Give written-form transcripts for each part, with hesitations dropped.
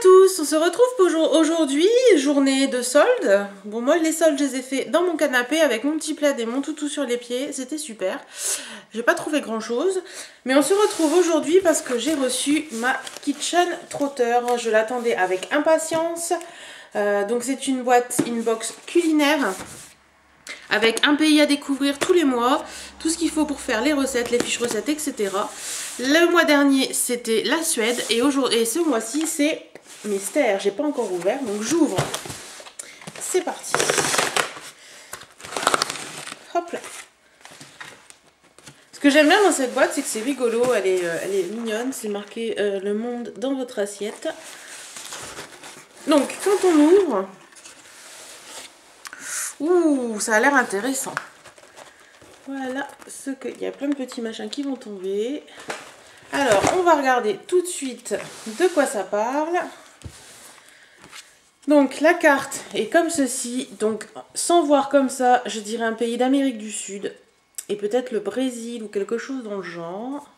tous, on se retrouve pour aujourd'hui, journée de soldes. Bon, moi les soldes je les ai fait dans mon canapé avec mon petit plaid et mon toutou sur les pieds, c'était super. J'ai pas trouvé grand chose, mais on se retrouve aujourd'hui parce que j'ai reçu ma Kitchen Trotter. Je l'attendais avec impatience. Donc c'est une boîte, une box culinaire avec un pays à découvrir tous les mois, tout ce qu'il faut pour faire les recettes, les fiches recettes, etc. Le mois dernier, c'était la Suède et ce mois-ci, c'est mystère. J'ai pas encore ouvert, donc j'ouvre. C'est parti. Hop là. Ce que j'aime bien dans cette boîte, c'est que c'est rigolo, elle est mignonne. C'est marqué le monde dans votre assiette. Donc, quand on ouvre... Ouh, ça a l'air intéressant. Voilà, il y a plein de petits machins qui vont tomber. Alors, on va regarder tout de suite de quoi ça parle. Donc, la carte est comme ceci. Donc, sans voir comme ça, je dirais un pays d'Amérique du Sud. Et peut-être le Brésil ou quelque chose dans le genre.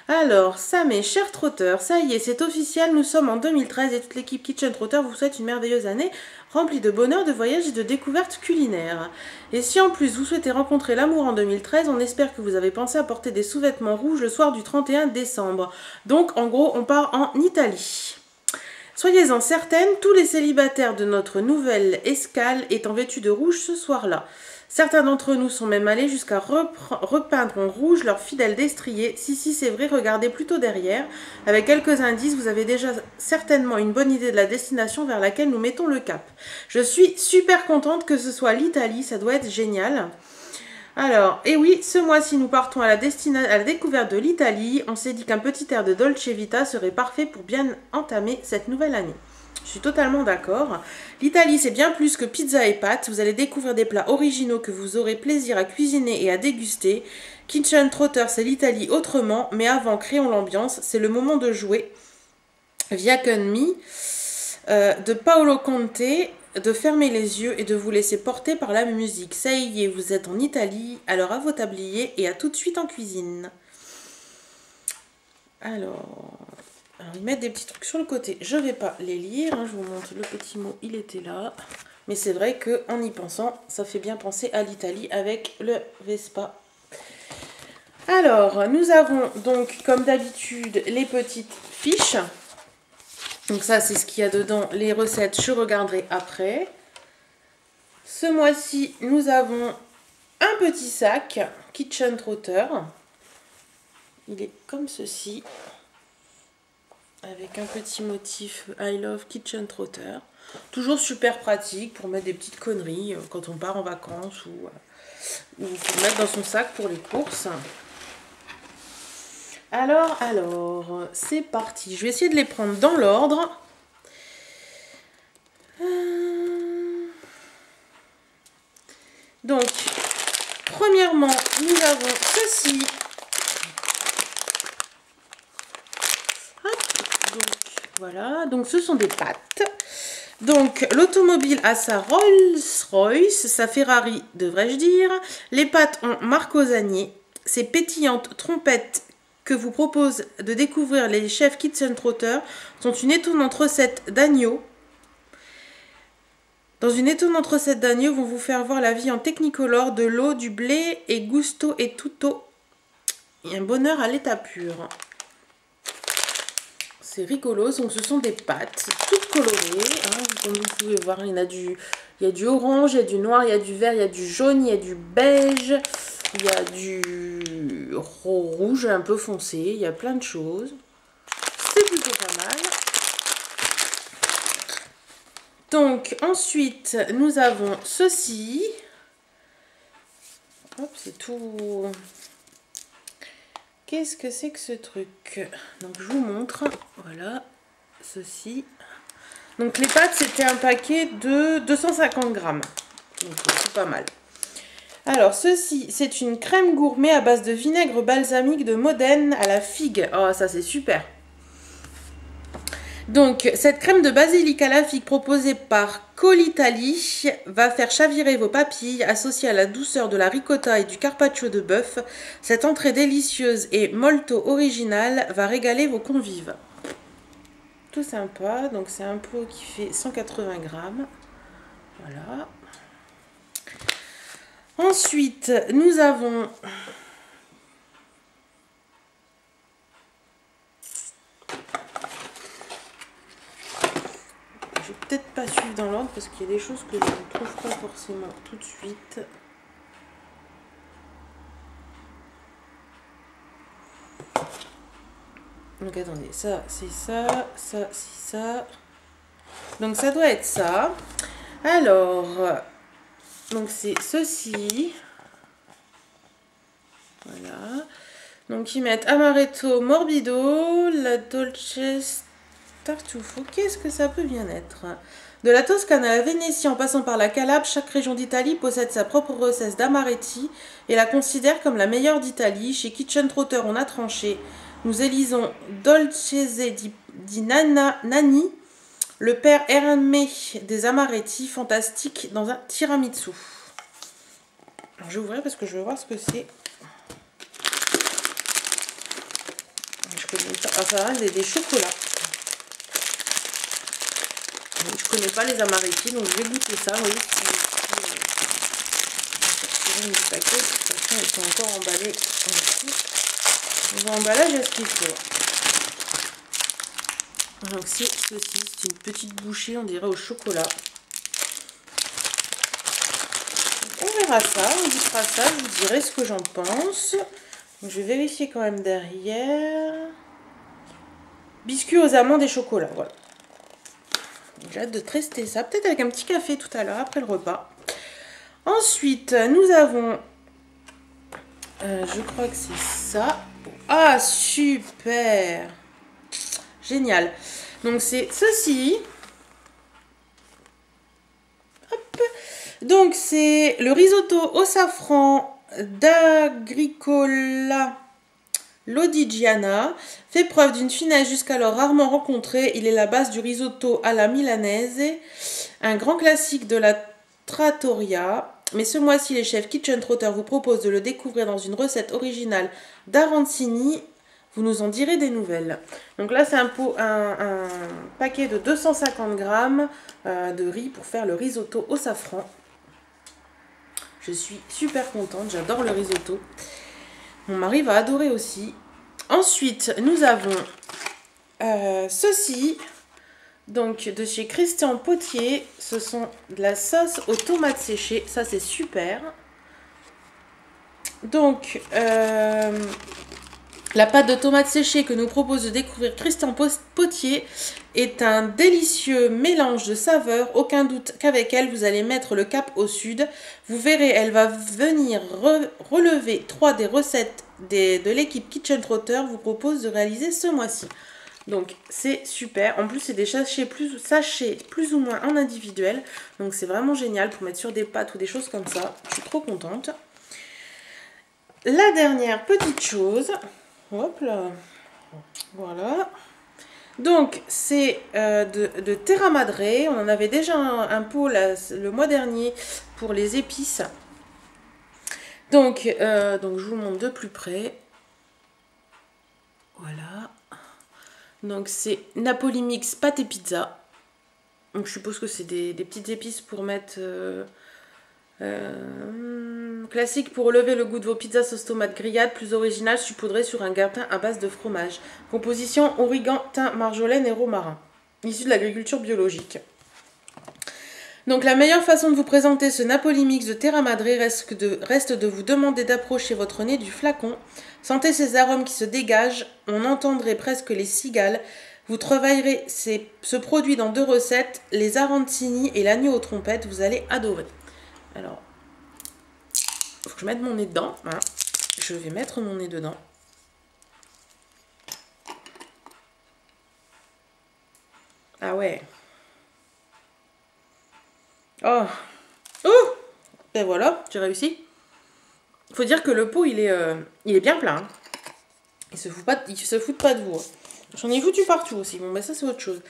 Alors, ça mes chers trotteurs, ça y est, c'est officiel, nous sommes en 2013 et toute l'équipe Kitchen Trotter vous souhaite une merveilleuse année remplie de bonheur, de voyages et de découvertes culinaires. Et si en plus vous souhaitez rencontrer l'amour en 2013, on espère que vous avez pensé à porter des sous-vêtements rouges le soir du 31 décembre. Donc en gros, on part en Italie. Soyez-en certaines, tous les célibataires de notre nouvelle escale étant vêtus de rouge ce soir-là. Certains d'entre nous sont même allés jusqu'à repeindre en rouge leur fidèle destrier. Si c'est vrai, regardez plutôt derrière. Avec quelques indices, vous avez déjà certainement une bonne idée de la destination vers laquelle nous mettons le cap. Je suis super contente que ce soit l'Italie, ça doit être génial. Alors, et oui, ce mois-ci, nous partons à la découverte de l'Italie. On s'est dit qu'un petit air de Dolce Vita serait parfait pour bien entamer cette nouvelle année. Je suis totalement d'accord. L'Italie, c'est bien plus que pizza et pâtes. Vous allez découvrir des plats originaux que vous aurez plaisir à cuisiner et à déguster. Kitchen Trotter, c'est l'Italie autrement. Mais avant, créons l'ambiance. C'est le moment de jouer. Via Con Me de Paolo Conte. De fermer les yeux et de vous laisser porter par la musique. Ça y est, vous êtes en Italie. Alors à vos tabliers et à tout de suite en cuisine. Alors, ils mettent des petits trucs sur le côté. Je ne vais pas les lire. Je vous montre le petit mot, il était là. Mais c'est vrai qu'en y pensant, ça fait bien penser à l'Italie avec le Vespa. Alors, nous avons donc, comme d'habitude, les petites fiches. Donc ça, c'est ce qu'il y a dedans. Les recettes, je regarderai après. Ce mois-ci, nous avons un petit sac Kitchen Trotter. Il est comme ceci. Avec un petit motif I Love Kitchen Trotter. Toujours super pratique pour mettre des petites conneries quand on part en vacances ou pour mettre dans son sac pour les courses. Alors, c'est parti. Je vais essayer de les prendre dans l'ordre. Donc, premièrement, nous avons ceci. Voilà, donc ce sont des pâtes. Donc l'automobile a sa Rolls-Royce, sa Ferrari devrais-je dire. Les pâtes ont Marcosanier. Ces pétillantes trompettes que vous propose de découvrir les chefs Kitchen Trotter sont une étonnante recette d'agneau. Dans une étonnante recette d'agneau vont vous faire voir la vie en technicolor, de l'eau, du blé et gusto et tutto. Et un bonheur à l'état pur. C'est rigolo, donc ce sont des pâtes toutes colorées, hein, comme vous pouvez voir, il y a du orange, il y a du noir, il y a du vert, il y a du jaune, il y a du beige, il y a du rouge un peu foncé, il y a plein de choses. C'est plutôt pas mal. Donc ensuite, nous avons ceci. Hop, c'est tout... Qu'est-ce que c'est que ce truc? Donc je vous montre, voilà, ceci. Donc les pâtes, c'était un paquet de 250 grammes. Donc c'est pas mal. Alors ceci, c'est une crème gourmet à base de vinaigre balsamique de Modène à la figue. Oh, ça c'est super. Donc, cette crème de basilic à la figue proposée par Colitalie va faire chavirer vos papilles associée à la douceur de la ricotta et du carpaccio de bœuf. Cette entrée délicieuse et molto originale va régaler vos convives. tout sympa. Donc c'est un pot qui fait 180 grammes. Voilà. Ensuite, nous avons je vais peut-être pas suivre dans l'ordre parce qu'il y a des choses que je ne trouve pas forcément tout de suite. Donc attendez, ça c'est ça, ça c'est ça. Donc ça doit être ça. Alors, donc c'est ceci. Voilà. Donc ils mettent Amaretto Morbido, la Dolce Tartufo. Qu'est-ce que ça peut bien être? De la Toscane à la Vénétie en passant par la Calabre, chaque région d'Italie possède sa propre recette d'amaretti et la considère comme la meilleure d'Italie. Chez Kitchen Trotter, on a tranché. Nous élisons Dolcese di Nani, le père Hermé des amaretti fantastiques dans un tiramisu. Alors, je vais ouvrir parce que je veux voir ce que c'est. Je connais pas. Enfin, des chocolats. Je connais pas les amaretti, donc je vais goûter ça. Oui, du paquet. De toute façon, ils sont encore emballés. L'emballage est ce qu'il faut. Donc c'est ceci, c'est une petite bouchée, on dirait au chocolat. On verra ça, on goûtera ça, je vous dirai ce que j'en pense. Donc, je vais vérifier quand même derrière. Biscuits aux amandes et chocolat, voilà. J'ai hâte de tester ça, peut-être avec un petit café tout à l'heure après le repas. Ensuite, nous avons, je crois que c'est ça. Ah, super! Génial. Donc, c'est ceci. Hop. Donc, c'est le risotto au safran d'Agricola Lodigiana. Fait preuve d'une finesse jusqu'alors rarement rencontrée. Il est la base du risotto à la milanaise. Un grand classique de la trattoria. Mais ce mois-ci, les chefs Kitchen Trotter vous proposent de le découvrir dans une recette originale d'arancini. Vous nous en direz des nouvelles. Donc là, c'est un paquet de 250 grammes de riz pour faire le risotto au safran. Je suis super contente, j'adore le risotto. Mon mari va adorer aussi. Ensuite, nous avons ceci. Donc, de chez Christian Potier. Ce sont de la sauce aux tomates séchées. Ça, c'est super. Donc, la pâte de tomates séchées que nous propose de découvrir Christian Potier est un délicieux mélange de saveurs. Aucun doute qu'avec elle, vous allez mettre le cap au sud. Vous verrez, elle va venir relever 3 des recettes de l'équipe Kitchen Trotter vous propose de réaliser ce mois-ci. Donc, c'est super. En plus, c'est des sachets plus ou moins en individuel. Donc, c'est vraiment génial pour mettre sur des pâtes ou des choses comme ça. Je suis trop contente. La dernière petite chose... Hop là, voilà. Donc, c'est de Terra Madre. On en avait déjà un pot le mois dernier pour les épices. Donc je vous le montre de plus près. Voilà. Donc, c'est Napoli Mix pâte et pizza. Donc, je suppose que c'est des petites épices pour mettre... classique pour relever le goût de vos pizzas sauce tomate grillade, plus original, saupoudré sur un gratin à base de fromage. Composition origan, thym, marjolaine et romarin. Issu de l'agriculture biologique. Donc la meilleure façon de vous présenter ce Napoli Mix de Terra Madre reste de vous demander d'approcher votre nez du flacon. Sentez ces arômes qui se dégagent, on entendrait presque les cigales. Vous travaillerez ce produit dans 2 recettes, les arancini et l'agneau aux trompettes, vous allez adorer. Alors, il faut que je mette mon nez dedans. Hein. Je vais mettre mon nez dedans. Ah ouais. Oh. Oh. Et voilà, j'ai réussi. Faut dire que le pot, il est bien plein. Hein. Il se fout pas de vous. Hein. J'en ai foutu partout aussi. Bon, ben ça, c'est autre chose.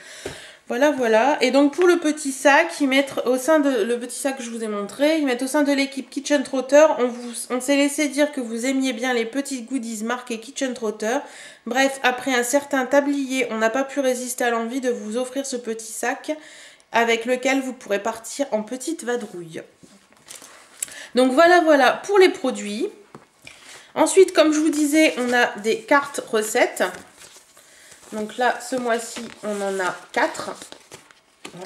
Voilà, voilà. Et donc, pour le petit sac, ils mettent au sein de... Le petit sac que je vous ai montré, ils mettent au sein de l'équipe Kitchen Trotter. On s'est laissé dire que vous aimiez bien les petites goodies marquées Kitchen Trotter. Bref, après un certain tablier, on n'a pas pu résister à l'envie de vous offrir ce petit sac avec lequel vous pourrez partir en petite vadrouille. Donc, voilà, voilà pour les produits. Ensuite, comme je vous disais, on a des cartes recettes. Donc là, ce mois-ci, on en a 4.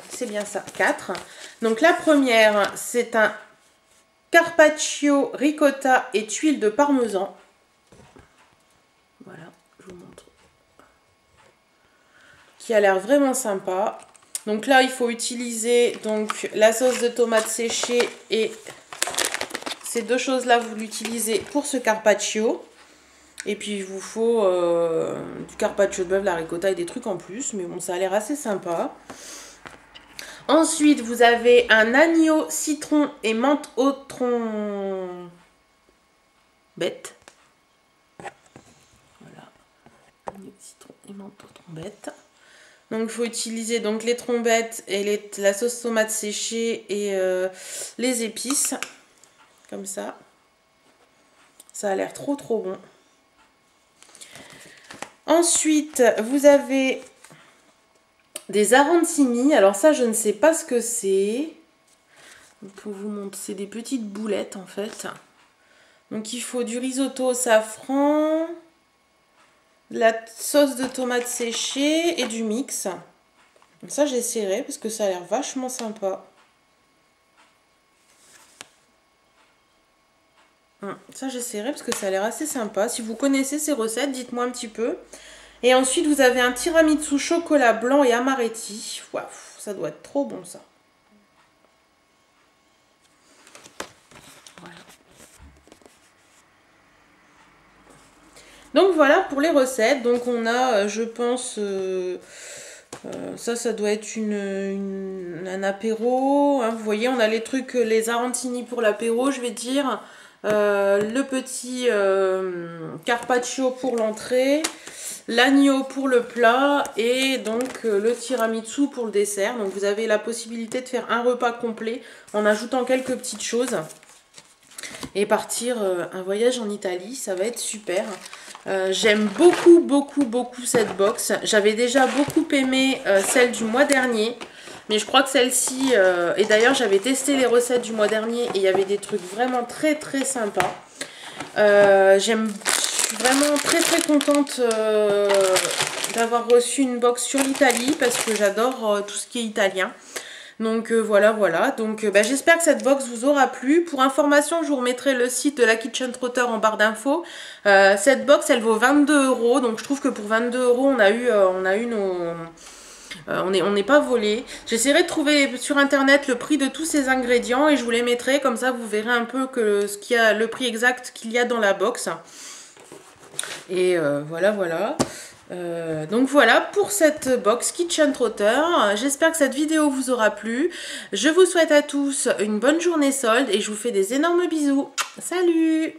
C'est bien ça, 4. Donc la première, c'est un carpaccio ricotta et tuiles de parmesan. Voilà, je vous montre. Qui a l'air vraiment sympa. Donc là, il faut utiliser donc, la sauce de tomate séchée et ces deux choses-là, vous l'utilisez pour ce carpaccio. Et puis il vous faut du carpaccio de bœuf, la ricotta et des trucs en plus. Mais bon, ça a l'air assez sympa. Ensuite, vous avez un agneau, citron et menthe au trombette. Voilà. Agneau, citron et menthe au trombette. Donc il faut utiliser donc, les trombettes et la sauce tomate séchée et les épices. Comme ça. Ça a l'air trop trop bon. Ensuite, vous avez des arancini. Alors ça, je ne sais pas ce que c'est. Pour vous montrer, c'est des petites boulettes en fait. Donc il faut du risotto au safran, de la sauce de tomate séchée et du mix. Donc ça, j'essaierai parce que ça a l'air vachement sympa. Ça, j'essaierai parce que ça a l'air assez sympa. Si vous connaissez ces recettes, dites-moi un petit peu. Et ensuite, vous avez un tiramisu chocolat blanc et amaretti. Waouh, ça doit être trop bon, ça. Voilà. Donc, voilà pour les recettes. Donc, on a, je pense... ça doit être un apéro. Hein. Vous voyez, on a les trucs, les arancini pour l'apéro, je vais dire. Le petit carpaccio pour l'entrée, l'agneau pour le plat et donc le tiramisu pour le dessert. Donc vous avez la possibilité de faire un repas complet en ajoutant quelques petites choses et partir un voyage en Italie, ça va être super. J'aime beaucoup beaucoup beaucoup cette box. J'avais déjà beaucoup aimé celle du mois dernier. Mais je crois que celle-ci, et d'ailleurs j'avais testé les recettes du mois dernier et il y avait des trucs vraiment très très sympas. Je suis vraiment très très contente d'avoir reçu une box sur l'Italie parce que j'adore tout ce qui est italien. Donc voilà, voilà. Donc j'espère que cette box vous aura plu. Pour information, je vous remettrai le site de la Kitchen Trotter en barre d'infos. Cette box, elle vaut 22 €. Donc je trouve que pour 22 €, on a eu nos... on n'est pas volé. J'essaierai de trouver sur internet le prix de tous ces ingrédients et je vous les mettrai, comme ça vous verrez un peu le prix exact qu'il y a dans la box. Et voilà, voilà. Donc voilà pour cette box Kitchen Trotter. J'espère que cette vidéo vous aura plu. Je vous souhaite à tous une bonne journée solde et je vous fais des énormes bisous. Salut!